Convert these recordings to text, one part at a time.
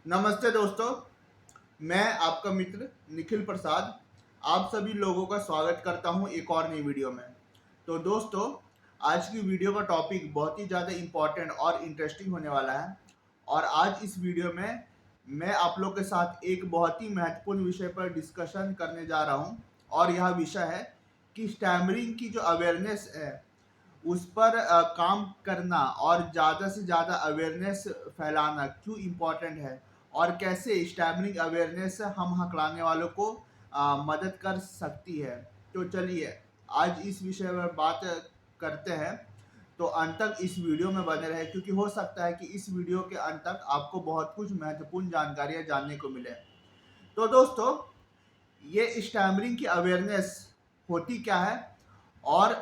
नमस्ते दोस्तों, मैं आपका मित्र निखिल प्रसाद आप सभी लोगों का स्वागत करता हूं एक और नई वीडियो में। तो दोस्तों, आज की वीडियो का टॉपिक बहुत ही ज़्यादा इम्पोर्टेंट और इंटरेस्टिंग होने वाला है। और आज इस वीडियो में मैं आप लोग के साथ एक बहुत ही महत्वपूर्ण विषय पर डिस्कशन करने जा रहा हूं। और यह विषय है कि स्टैमरिंग की जो अवेयरनेस है उस पर काम करना और ज़्यादा से ज़्यादा अवेयरनेस फैलाना क्यों इम्पोर्टेंट है, और कैसे स्टैमरिंग अवेयरनेस हम हकलाने वालों को मदद कर सकती है। तो चलिए आज इस विषय पर बात करते हैं। तो अंत तक इस वीडियो में बने रहे, क्योंकि हो सकता है कि इस वीडियो के अंत तक आपको बहुत कुछ महत्वपूर्ण जानकारियाँ जानने को मिले। तो दोस्तों, ये स्टैमरिंग की अवेयरनेस होती क्या है और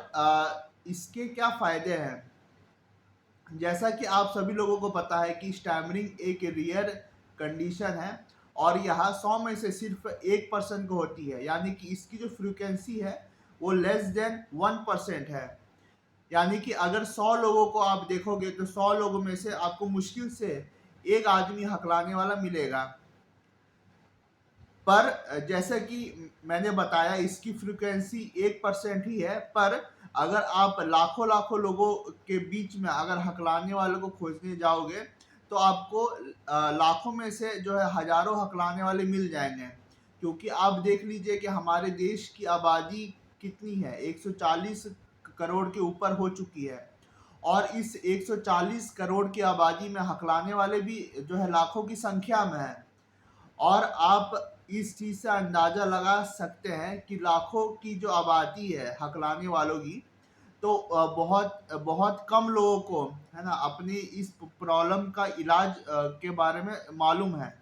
इसके क्या फ़ायदे हैं। जैसा कि आप सभी लोगों को पता है कि स्टैमरिंग एक रेयर कंडीशन है और यह 100 में से सिर्फ 1% को होती है, यानी कि इसकी जो फ्रीक्वेंसी है वो लेस देन 1% है। यानी कि अगर 100 लोगों को आप देखोगे तो 100 लोगों में से आपको मुश्किल से एक आदमी हकलाने वाला मिलेगा। पर जैसे कि मैंने बताया, इसकी फ्रीक्वेंसी 1% ही है। पर अगर आप लाखों लाखों लोगों के बीच में अगर हकलाने वालों को खोजने जाओगे तो आपको लाखों में से जो है हजारों हकलाने वाले मिल जाएंगे। क्योंकि आप देख लीजिए कि हमारे देश की आबादी कितनी है, 140 करोड़ के ऊपर हो चुकी है। और इस 140 करोड़ की आबादी में हकलाने वाले भी जो है लाखों की संख्या में है। और आप इस चीज़ से अंदाज़ा लगा सकते हैं कि लाखों की जो आबादी है हकलाने वालों की, तो बहुत बहुत कम लोगों को है ना अपनी इस प्रॉब्लम का इलाज के बारे में मालूम है।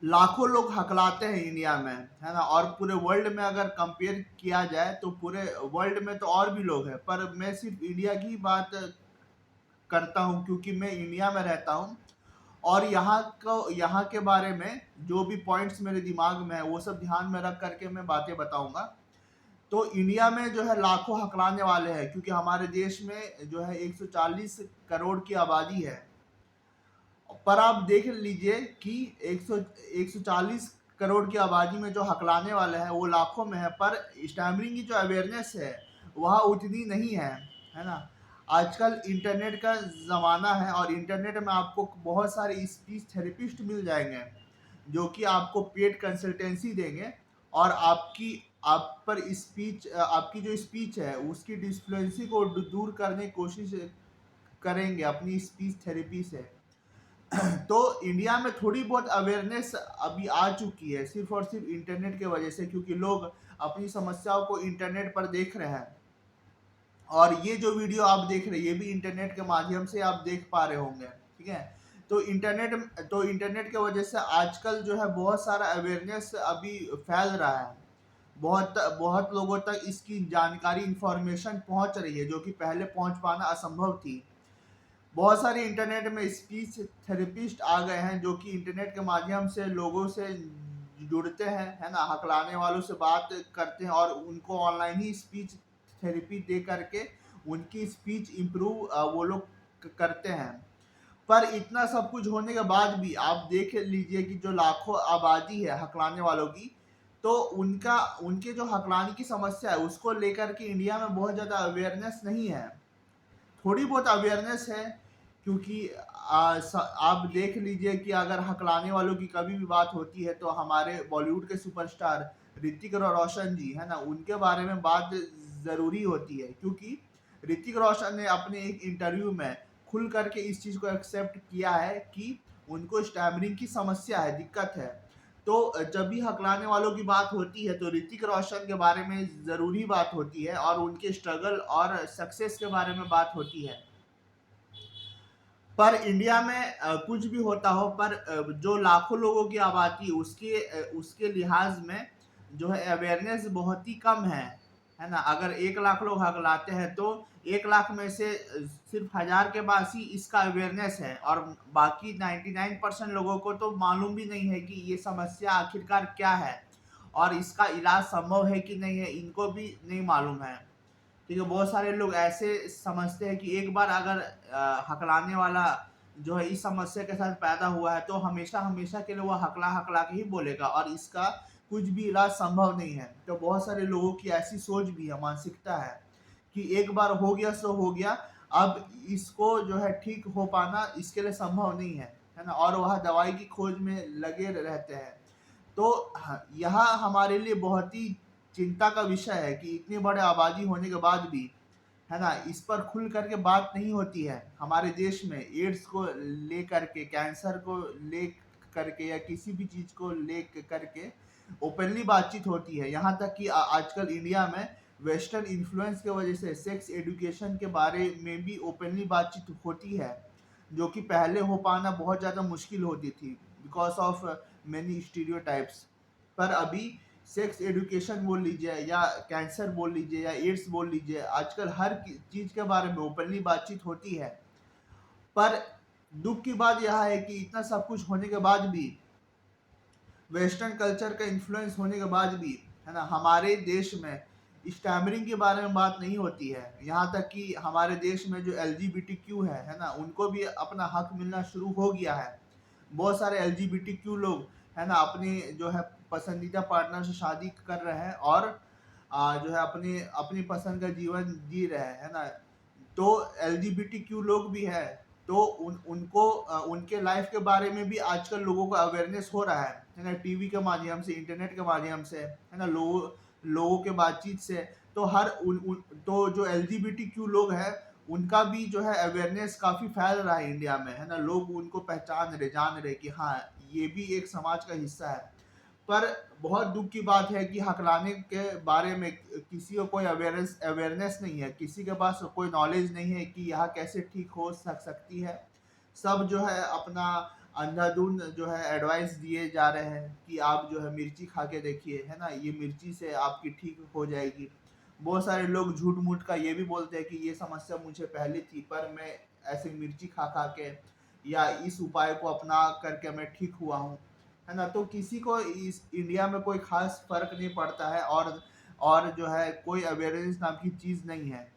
लाखों लोग हकलाते हैं इंडिया में, है ना। और पूरे वर्ल्ड में अगर कंपेयर किया जाए तो पूरे वर्ल्ड में तो और भी लोग हैं, पर मैं सिर्फ इंडिया की बात करता हूँ क्योंकि मैं इंडिया में रहता हूँ। और यहाँ के बारे में जो भी पॉइंट्स मेरे दिमाग में है वो सब ध्यान में रख करके मैं बातें बताऊंगा। तो इंडिया में जो है लाखों हकलाने वाले हैं, क्योंकि हमारे देश में जो है 140 करोड़ की आबादी है। पर आप देख लीजिए कि 140 करोड़ की आबादी में जो हकलाने वाले हैं वो लाखों में है, पर स्टैमरिंग की जो अवेयरनेस है वह उतनी नहीं है ना। आजकल इंटरनेट का ज़माना है और इंटरनेट में आपको बहुत सारे स्पीच थेरेपिस्ट मिल जाएंगे जो कि आपको पेड कंसल्टेंसी देंगे और आप पर स्पीच आपकी जो स्पीच है उसकी डिस्फ्लुएंसी को दूर करने की कोशिश करेंगे अपनी स्पीच थेरेपी से। तो इंडिया में थोड़ी बहुत अवेयरनेस अभी आ चुकी है, सिर्फ और सिर्फ इंटरनेट के वजह से, क्योंकि लोग अपनी समस्याओं को इंटरनेट पर देख रहे हैं। और ये जो वीडियो आप देख रहे हैं ये भी इंटरनेट के माध्यम से आप देख पा रहे होंगे, ठीक है। तो इंटरनेट के वजह से आजकल जो है बहुत सारा अवेयरनेस अभी फैल रहा है। बहुत बहुत लोगों तक इसकी जानकारी इंफॉर्मेशन पहुंच रही है जो कि पहले पहुंच पाना असंभव थी। बहुत सारे इंटरनेट में स्पीच थेरेपिस्ट आ गए हैं जो कि इंटरनेट के माध्यम से लोगों से जुड़ते हैं, है ना, हकलाने वालों से बात करते हैं और उनको ऑनलाइन ही स्पीच थेरेपी दे करके उनकी स्पीच इम्प्रूव वो लोग करते हैं। पर इतना सब कुछ होने के बाद भी आप देख लीजिए कि जो लाखों आबादी है हकलाने वालों की, तो उनके जो हकलाने की समस्या है उसको लेकर के इंडिया में बहुत ज़्यादा अवेयरनेस नहीं है। थोड़ी बहुत अवेयरनेस है, क्योंकि आप देख लीजिए कि अगर हकलाने वालों की कभी भी बात होती है तो हमारे बॉलीवुड के सुपरस्टार ऋतिक रोशन जी, है ना, उनके बारे में बात ज़रूरी होती है। क्योंकि ऋतिक रोशन ने अपने एक इंटरव्यू में खुल करके इस चीज़ को एक्सेप्ट किया है कि उनको स्टैमरिंग की समस्या है, दिक्कत है। तो जब भी हकलाने वालों की बात होती है तो ऋतिक रोशन के बारे में ज़रूरी बात होती है और उनके स्ट्रगल और सक्सेस के बारे में बात होती है। पर इंडिया में कुछ भी होता हो, पर जो लाखों लोगों की आबादी उसके लिहाज में जो है अवेयरनेस बहुत ही कम है ना। अगर 1 लाख लोग हकलाते हैं तो 1 लाख में से सिर्फ 1000 के पास ही इसका अवेयरनेस है, और बाकी 99% लोगों को तो मालूम भी नहीं है कि ये समस्या आखिरकार क्या है और इसका इलाज संभव है कि नहीं है, इनको भी नहीं मालूम है। ठीक है, बहुत सारे लोग ऐसे समझते हैं कि एक बार अगर हकलाने वाला जो है इस समस्या के साथ पैदा हुआ है, तो हमेशा हमेशा के लिए वो हकला हकला के ही बोलेगा और इसका कुछ भी इलाज संभव नहीं है। तो बहुत सारे लोगों की ऐसी सोच भी है, मानसिकता है कि एक बार हो गया सो हो गया, अब इसको जो है ठीक हो पाना इसके लिए संभव नहीं है ना? और वह दवाई की खोज में लगे रहते हैं। तो यह हमारे लिए बहुत ही चिंता का विषय है कि इतनी बड़े आबादी होने के बाद भी, है ना, इस पर खुल करके बात नहीं होती है। हमारे देश में एड्स को लेकर के, कैंसर को ले करके या किसी भी चीज को ले करके ओपनली बातचीत होती है। यहाँ तक कि आजकल इंडिया में वेस्टर्न इन्फ्लुएंस की वजह से सेक्स एजुकेशन के बारे में भी ओपनली बातचीत होती है, जो कि पहले हो पाना बहुत ज़्यादा मुश्किल होती थी बिकॉज ऑफ मेनी स्टीरियोटाइप्स। पर अभी सेक्स एजुकेशन बोल लीजिए या कैंसर बोल लीजिए या एड्स बोल लीजिए, आजकल हर चीज़ के बारे में ओपनली बातचीत होती है। पर दुख की बात यह है कि इतना सब कुछ होने के बाद भी, वेस्टर्न कल्चर का इन्फ्लुएंस होने के बाद भी, है ना, हमारे देश में स्टैमरिंग के बारे में बात नहीं होती है। यहाँ तक कि हमारे देश में जो LGBTQ है ना, उनको भी अपना हक मिलना शुरू हो गया है। बहुत सारे LGBTQ लोग, है ना, अपने जो है पसंदीदा पार्टनर से शादी कर रहे हैं और जो है अपनी अपनी पसंद का जीवन जी रहे हैं, है ना। तो LGBTQ लोग भी है, तो उनको उनके लाइफ के बारे में भी आजकल लोगों को अवेयरनेस हो रहा है ना, टीवी के माध्यम से, इंटरनेट के माध्यम से, है ना, लोगों के बातचीत से। तो तो जो LGBTQ लोग हैं, उनका भी जो है अवेयरनेस काफ़ी फैल रहा है इंडिया में, है ना। लोग उनको पहचान रहे, जान रहे कि हाँ, ये भी एक समाज का हिस्सा है। पर बहुत दुख की बात है कि हकलाने के बारे में किसी को कोई अवेयरनेस नहीं है, किसी के पास कोई नॉलेज नहीं है कि यह कैसे ठीक हो सकती है। सब जो है अपना अंधाधुंध जो है एडवाइस दिए जा रहे हैं कि आप जो है मिर्ची खा के देखिए, है ना, ये मिर्ची से आपकी ठीक हो जाएगी। बहुत सारे लोग झूठ मूठ का ये भी बोलते हैं कि ये समस्या मुझे पहले थी, पर मैं ऐसे मिर्ची खा खा के या इस उपाय को अपना करके मैं ठीक हुआ हूँ, है ना। तो किसी को इस इंडिया में कोई खास फर्क नहीं पड़ता है, और जो है कोई अवेयरनेस नाम की चीज़ नहीं है।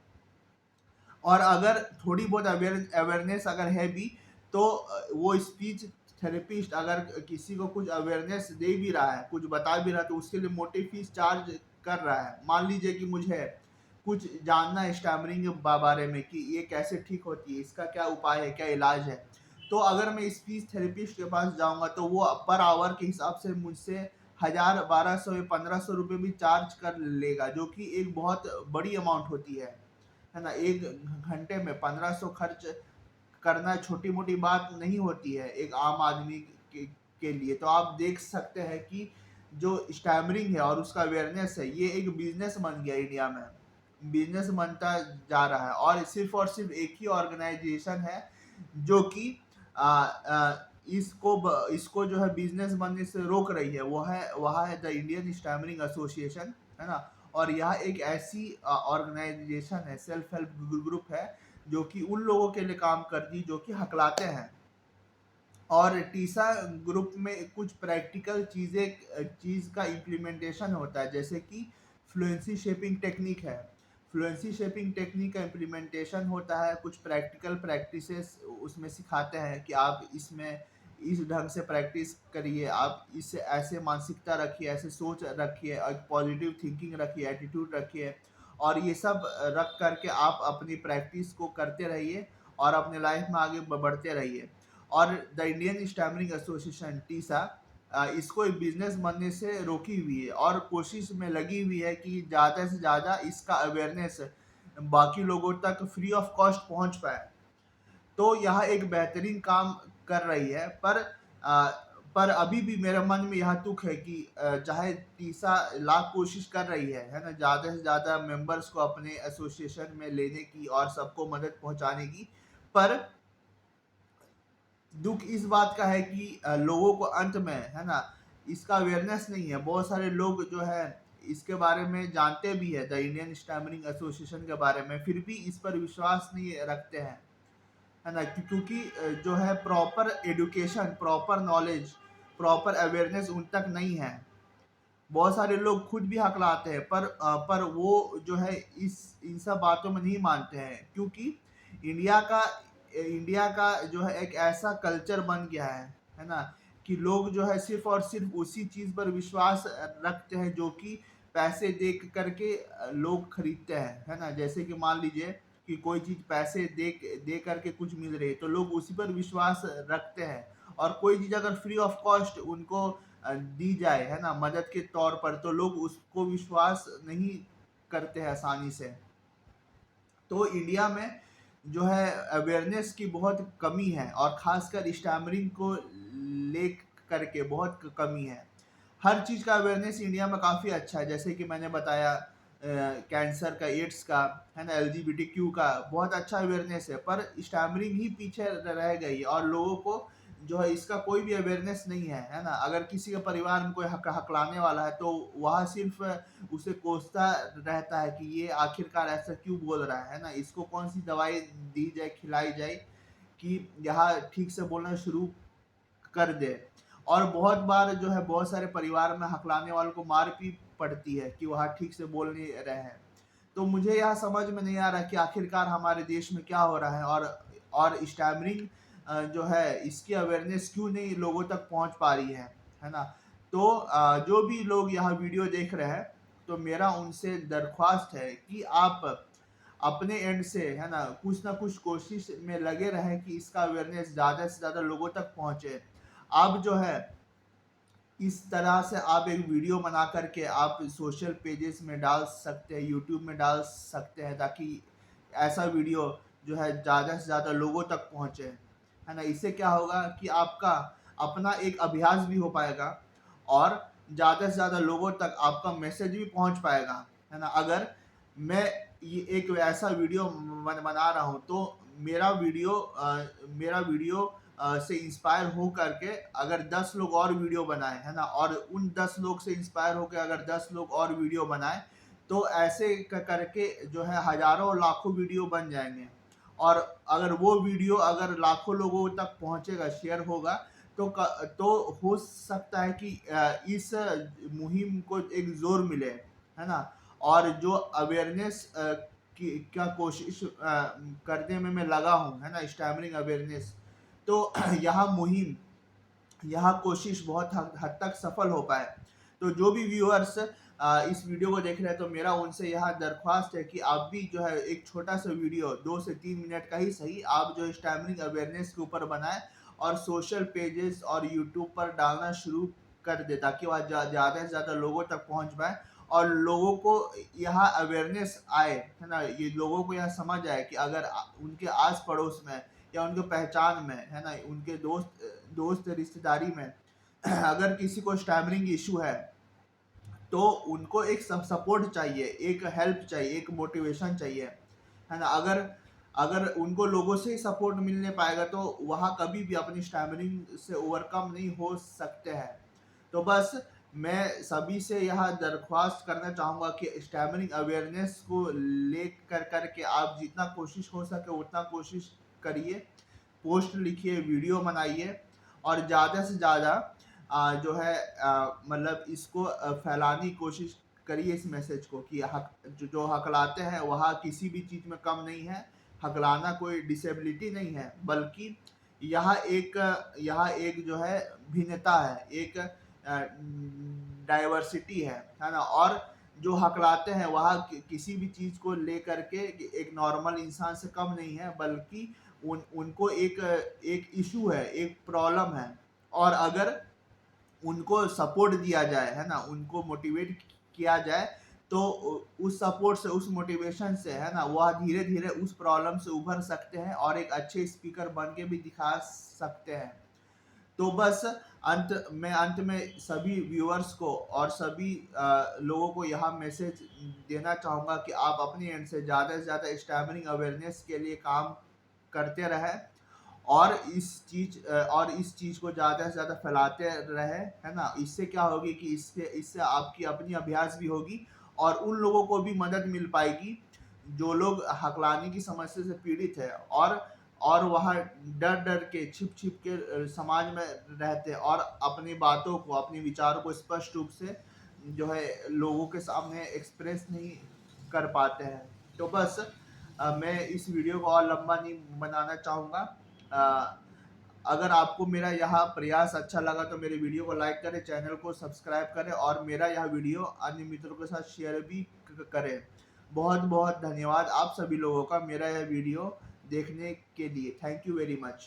और अगर थोड़ी बहुत अवेयरनेस अगर है भी, तो वो स्पीच थेरेपिस्ट अगर किसी को कुछ अवेयरनेस दे भी रहा है, कुछ बता भी रहा है, तो उसके लिए मोटी फीस चार्ज कर रहा है। मान लीजिए कि मुझे कुछ जानना है स्टैमरिंग के बारे में कि ये कैसे ठीक होती है, इसका क्या उपाय है, क्या इलाज है, तो अगर मैं स्पीच थेरेपिस्ट के पास जाऊंगा तो वो पर आवर के हिसाब से मुझसे 1000, 1200 या 1500 रुपये भी चार्ज कर लेगा, जो कि एक बहुत बड़ी अमाउंट होती है ना। एक घंटे में 1500 खर्च करना छोटी मोटी बात नहीं होती है एक आम आदमी के लिए। तो आप देख सकते हैं कि जो स्टैमरिंग है और उसका अवेयरनेस है, ये एक बिजनेस बन गया इंडिया में, बिजनेस बनता जा रहा है। और सिर्फ एक ही ऑर्गेनाइजेशन है जो कि इसको जो है बिजनेस बनने से रोक रही है, वह है द इंडियन स्टैमरिंग एसोसिएशन, है ना। और यह एक ऐसी ऑर्गेनाइजेशन है, सेल्फ हेल्प ग्रुप है, जो कि उन लोगों के लिए काम करती जो कि हकलाते हैं। और टीसा ग्रुप में कुछ प्रैक्टिकल चीज़ का इम्प्लीमेंटेशन होता है, जैसे कि फ्लुएंसी शेपिंग टेक्निक है। फ्लुएंसी शेपिंग टेक्निक का इम्प्लीमेंटेशन होता है, कुछ प्रैक्टिकल प्रैक्टिसेस उसमें सिखाते हैं कि आप इसमें इस ढंग से प्रैक्टिस करिए, आप इससे ऐसे मानसिकता रखिए, ऐसे सोच रखिए, पॉजिटिव थिंकिंग रखिए, एटीट्यूड रखिए। और ये सब रख करके आप अपनी प्रैक्टिस को करते रहिए और अपने लाइफ में आगे बढ़ते रहिए। और the Indian stammering association Tessa इसको एक बिजनेस बनने से रोकी हुई है और कोशिश में लगी हुई है कि ज़्यादा से ज़्यादा इसका अवेयरनेस बाकी लोगों तक फ्री ऑफ कॉस्ट पहुंच पाए। तो यह एक बेहतरीन काम कर रही है। अ, पर अभी भी मेरे मन में यह दुख है कि चाहे टीसा लाख कोशिश कर रही है ना, ज़्यादा से ज़्यादा मेंबर्स को अपने एसोसिएशन में लेने की और सबको मदद पहुंचाने की, पर दुख इस बात का है कि लोगों को अंत में, है ना, इसका अवेयरनेस नहीं है। बहुत सारे लोग जो है इसके बारे में जानते भी है, द इंडियन स्टैमरिंग एसोसिएशन के बारे में, फिर भी इस पर विश्वास नहीं रखते हैं, है ना। क्योंकि जो है proper education, proper knowledge, proper awareness उन तक नहीं है। बहुत सारे लोग खुद भी हकलाते हैं, पर वो जो है इस इन सब बातों में नहीं मानते हैं, क्योंकि इंडिया का इंडिया का जो है एक ऐसा कल्चर बन गया है ना, कि लोग जो है सिर्फ और सिर्फ उसी चीज पर विश्वास रखते हैं जो कि पैसे देख करके लोग खरीदते हैं, है ना। जैसे कि मान लीजिए कि कोई चीज पैसे दे करके कुछ मिल रही है तो लोग उसी पर विश्वास रखते हैं, और कोई चीज अगर फ्री ऑफ कॉस्ट उनको दी जाए, है ना, मदद के तौर पर, तो लोग उसको विश्वास नहीं करते हैं आसानी से। तो इंडिया में जो है अवेयरनेस की बहुत कमी है, और खासकर स्टैमरिंग को ले करके बहुत कमी है। हर चीज़ का अवेयरनेस इंडिया में काफ़ी अच्छा है, जैसे कि मैंने बताया कैंसर का, एड्स का, है ना, एलजीबीटीक्यू का बहुत अच्छा अवेयरनेस है, पर स्टैमरिंग ही पीछे रह गई है, और लोगों को जो है इसका कोई भी अवेयरनेस नहीं है ना। अगर किसी के परिवार में कोई हकलाने वाला है तो वह सिर्फ उसे कोसता रहता है कि ये आखिरकार ऐसा क्यों बोल रहा है ना, इसको कौन सी दवाई दी जाए, खिलाई जाए कि यह ठीक से बोलना शुरू कर दे। और बहुत बार जो है बहुत सारे परिवार में हकलाने वालों को मार भी पड़ती है कि वह ठीक से बोल नहीं रहे हैं। तो मुझे यह समझ में नहीं आ रहा कि आखिरकार हमारे देश में क्या हो रहा है, और स्टैमरिंग जो है इसकी अवेयरनेस क्यों नहीं लोगों तक पहुंच पा रही है ना। तो जो भी लोग यह वीडियो देख रहे हैं, तो मेरा उनसे दरख्वास्त है कि आप अपने एंड से, है ना कुछ कोशिश में लगे रहें कि इसका अवेयरनेस ज़्यादा से ज़्यादा लोगों तक पहुंचे। आप जो है इस तरह से आप एक वीडियो बना करके आप सोशल पेजेस में डाल सकते हैं, यूट्यूब में डाल सकते हैं, ताकि ऐसा वीडियो जो है ज़्यादा से ज़्यादा लोगों तक पहुँचे, है ना। इससे क्या होगा कि आपका अपना एक अभ्यास भी हो पाएगा, और ज़्यादा से ज़्यादा लोगों तक आपका मैसेज भी पहुँच पाएगा, है ना। अगर मैं ये एक ऐसा वीडियो बना रहा हूँ, तो मेरा वीडियो से इंस्पायर हो करके अगर 10 लोग और वीडियो बनाए, है ना, और उन 10 लोग से इंस्पायर होकर अगर 10 लोग और वीडियो बनाए, तो ऐसे करके जो है हजारों लाखों वीडियो बन जाएंगे। और अगर वो वीडियो अगर लाखों लोगों तक पहुंचेगा, शेयर होगा, तो हो सकता है कि इस मुहिम को एक जोर मिले, है ना। और जो अवेयरनेस की क्या कोशिश करने में मैं लगा हूँ, है ना, स्टैमरिंग अवेयरनेस, तो यह कोशिश बहुत हद तक सफल हो पाए। तो जो भी व्यूअर्स इस वीडियो को देख रहे हैं, तो मेरा उनसे यह दरख्वास्त है कि आप भी जो है एक छोटा सा वीडियो 2 से 3 मिनट का ही सही, आप जो स्टैमरिंग अवेयरनेस के ऊपर बनाएं, और सोशल पेजेस और यूट्यूब पर डालना शुरू कर दे, ताकि वह ज़्यादा से ज़्यादा लोगों तक पहुंच पाए, और लोगों को यह अवेयरनेस आए, है ना, ये लोगों को यह समझ आए कि अगर उनके आस पड़ोस में या उनके पहचान में, है ना, उनके दोस्त रिश्तेदारी में अगर किसी को स्टैमरिंग इशू है, तो उनको एक सपोर्ट चाहिए, एक हेल्प चाहिए, एक मोटिवेशन चाहिए, है ना। अगर अगर उनको लोगों से ही सपोर्ट मिलने पाएगा, तो वहाँ कभी भी अपनी स्टैमरिंग से ओवरकम नहीं हो सकते हैं। तो बस मैं सभी से यह दरख्वास्त करना चाहूँगा कि स्टैमरिंग अवेयरनेस को लेकर करके आप जितना कोशिश हो सके उतना कोशिश करिए, पोस्ट लिखिए, वीडियो बनाइए, और ज़्यादा से ज़्यादा जो है मतलब इसको फैलाने की कोशिश करिए इस मैसेज को, कि जो हकलाते हैं वह किसी भी चीज़ में कम नहीं है। हकलाना कोई डिसेबिलिटी नहीं है, बल्कि यह एक जो है भिन्नता है, एक डाइवर्सिटी है ना। और जो हकलाते हैं वह किसी भी चीज़ को लेकर के एक नॉर्मल इंसान से कम नहीं है, बल्कि उनको एक इशू है, एक प्रॉब्लम है, और अगर उनको सपोर्ट दिया जाए, है ना, उनको मोटिवेट किया जाए, तो उस सपोर्ट से, उस मोटिवेशन से, है ना, वह धीरे धीरे उस प्रॉब्लम से उभर सकते हैं, और एक अच्छे स्पीकर बन के भी दिखा सकते हैं। तो बस अंत में सभी व्यूअर्स को और सभी लोगों को यह मैसेज देना चाहूँगा कि आप अपनी एंड से ज़्यादा स्टैमरिंग अवेयरनेस के लिए काम करते रहें, और इस चीज़ को ज़्यादा से ज़्यादा फैलाते रहे, है ना। इससे क्या होगी कि इससे आपकी अपनी अभ्यास भी होगी, और उन लोगों को भी मदद मिल पाएगी जो लोग हकलाने की समस्या से पीड़ित है, और वह डर के छिप के समाज में रहते हैं, और अपनी बातों को, अपने विचारों को स्पष्ट रूप से जो है लोगों के सामने एक्सप्रेस नहीं कर पाते हैं। तो बस मैं इस वीडियो को और लंबा नहीं बनाना चाहूँगा। अगर आपको मेरा यह प्रयास अच्छा लगा तो मेरे वीडियो को लाइक करें, चैनल को सब्सक्राइब करें और मेरा यह वीडियो अन्य मित्रों के साथ शेयर भी करें। बहुत बहुत धन्यवाद आप सभी लोगों का मेरा यह वीडियो देखने के लिए। Thank you very much.